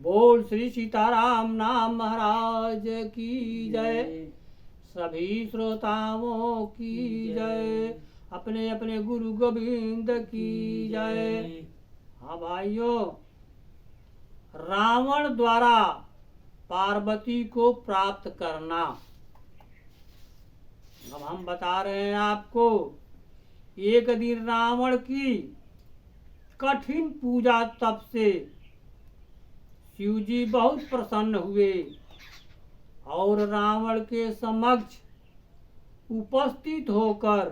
बोल श्री सीताराम नाम महाराज की जय। सभी श्रोताओं की जय। अपने अपने गुरु गोविंद की जय। हाँ भाइयों, रावण द्वारा पार्वती को प्राप्त करना। अब हम बता रहे हैं आपको। एक दिन रावण की कठिन पूजा तप से शिवजी बहुत प्रसन्न हुए और रावण के समक्ष उपस्थित होकर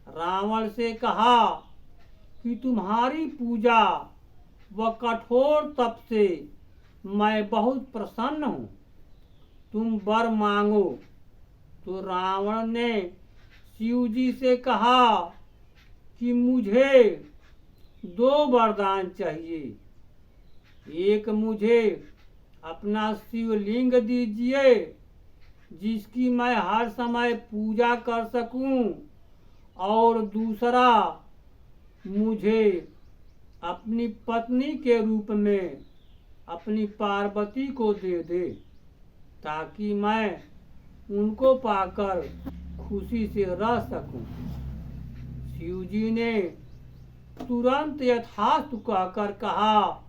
रावण से कहा कि तुम्हारी पूजा व कठोर तप से मैं बहुत प्रसन्न हूँ, तुम वर मांगो। तो रावण ने शिवजी से कहा कि मुझे 2 वरदान चाहिए। एक, मुझे अपना शिवलिंग दीजिए जिसकी मैं हर समय पूजा कर सकूं, और दूसरा, मुझे अपनी पत्नी के रूप में अपनी पार्वती को दे दे ताकि मैं उनको पाकर खुशी से रह सकूं। शिवजी ने तुरंत यथार्थ कहकर कहा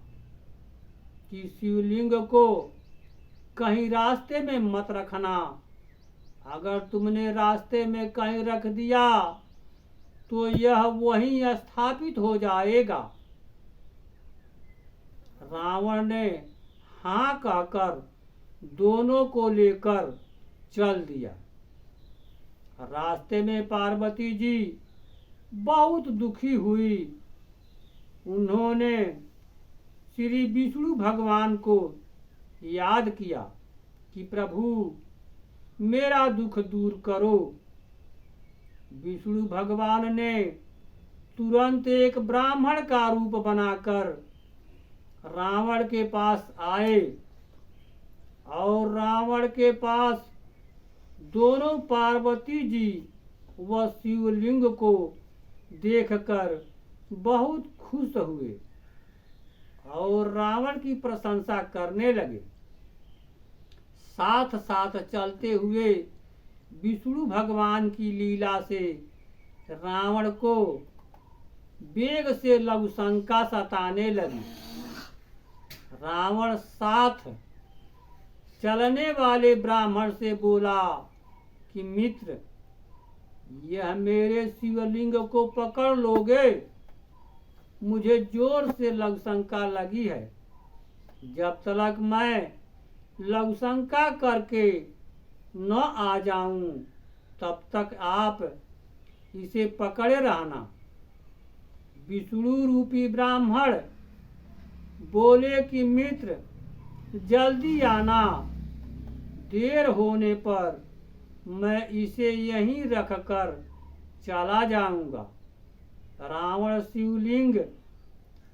कि शिवलिंग को कहीं रास्ते में मत रखना। अगर तुमने रास्ते में कहीं रख दिया तो यह वहीं स्थापित हो जाएगा। रावण ने हाँ कहकर दोनों को लेकर चल दिया। रास्ते में पार्वती जी बहुत दुखी हुई। उन्होंने श्री विष्णु भगवान को याद किया कि प्रभु मेरा दुख दूर करो। विष्णु भगवान ने तुरंत एक ब्राह्मण का रूप बनाकर रावण के पास आए और रावण के पास दोनों पार्वती जी व शिवलिंग को देखकर बहुत खुश हुए और रावण की प्रशंसा करने लगे। साथ साथ चलते हुए विष्णु भगवान की लीला से रावण को वेग से लघुशंका सताने लगी। रावण साथ चलने वाले ब्राह्मण से बोला कि मित्र, यह मेरे शिवलिंग को पकड़ लोगे? मुझे जोर से लघुशंका लगी है। जब तक मैं लघुशंका करके न आ जाऊं तब तक आप इसे पकड़े रहना। विष्णु रूपी ब्राह्मण बोले कि मित्र, जल्दी आना, देर होने पर मैं इसे यहीं रखकर चला जाऊंगा। रावण शिवलिंग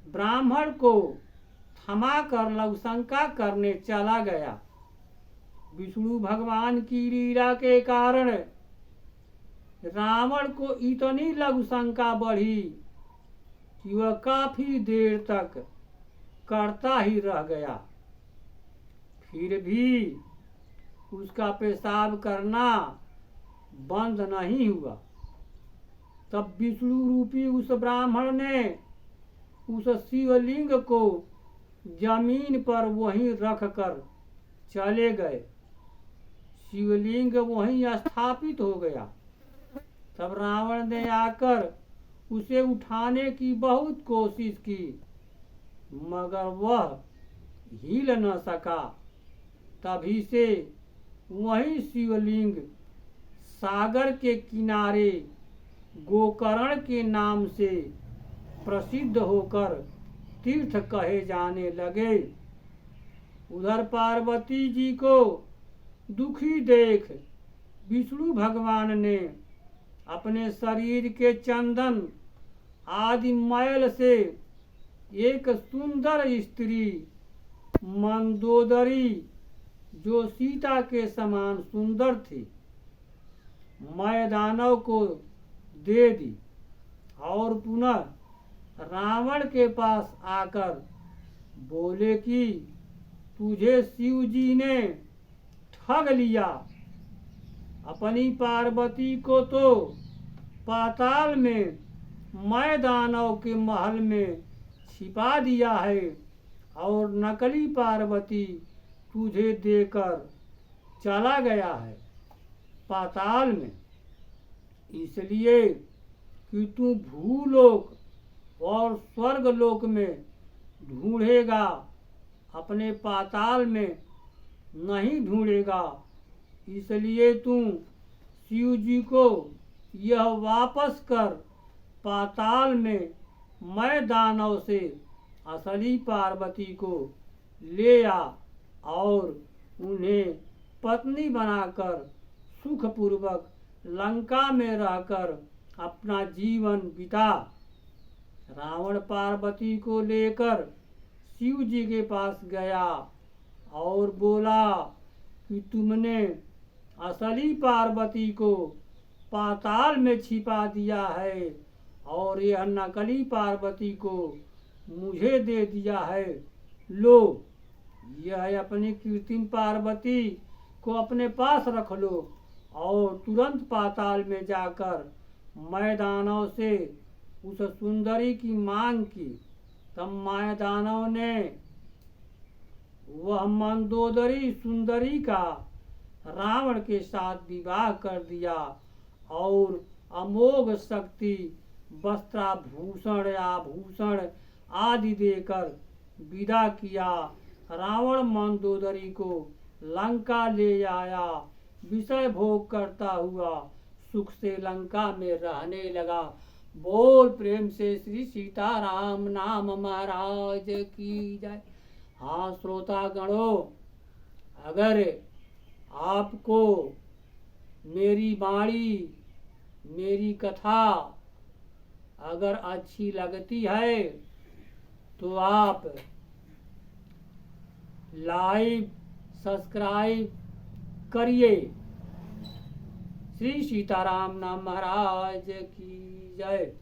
ब्राह्मण को थमाकर लघुशंका करने चला गया। विष्णु भगवान की लीला के कारण रावण को इतनी लघुशंका बढ़ी कि वह काफी देर तक करता ही रह गया। फिर भी उसका पेशाब करना बंद नहीं हुआ। तब विष्णु रूपी उस ब्राह्मण ने उस शिवलिंग को जमीन पर वहीं रखकर चले गए। शिवलिंग वहीं स्थापित हो गया। तब रावण ने आकर उसे उठाने की बहुत कोशिश की, मगर वह हिल न सका। तभी से वही शिवलिंग सागर के किनारे गोकर्ण के नाम से प्रसिद्ध होकर तीर्थ कहे जाने लगे। उधर पार्वती जी को दुखी देख विष्णु भगवान ने अपने शरीर के चंदन आदि मैल से एक सुंदर स्त्री मंदोदरी, जो सीता के समान सुंदर थी, मैदानव को दे दी और पुनः रावण के पास आकर बोले कि तुझे शिव जी ने ठग लिया। अपनी पार्वती को तो पाताल में, मैं दानव के महल में छिपा दिया है और नकली पार्वती तुझे देकर चला गया है पाताल में, इसलिए कि तू भूलोक और स्वर्गलोक में ढूंढेगा, अपने पाताल में नहीं ढूंढेगा। इसलिए तू शिव जी को यह वापस कर पाताल में, मैं दानव से असली पार्वती को ले आ और उन्हें पत्नी बनाकर सुखपूर्वक लंका में रहकर अपना जीवन बिता। रावण पार्वती को लेकर शिव जी के पास गया और बोला कि तुमने असली पार्वती को पाताल में छिपा दिया है और यह नकली पार्वती को मुझे दे दिया है। लो, यह अपनी कृत्रिम पार्वती को अपने पास रख लो और तुरंत पाताल में जाकर मैं दानव से उस सुंदरी की मांग की। तब मैं दानव ने वह मंदोदरी सुंदरी का रावण के साथ विवाह कर दिया और अमोघ शक्ति, वस्त्राभूषण, आभूषण आदि देकर विदा किया। रावण मंदोदरी को लंका ले आया, विषय भोग करता हुआ सुख से लंका में रहने लगा। बोल प्रेम से श्री सीताराम नाम महाराज की जय। हाँ श्रोता गणों, अगर आपको मेरी वाणी, मेरी कथा अगर अच्छी लगती है तो आप लाइक सब्सक्राइब करिए। श्री सीताराम नाम महाराज की जय।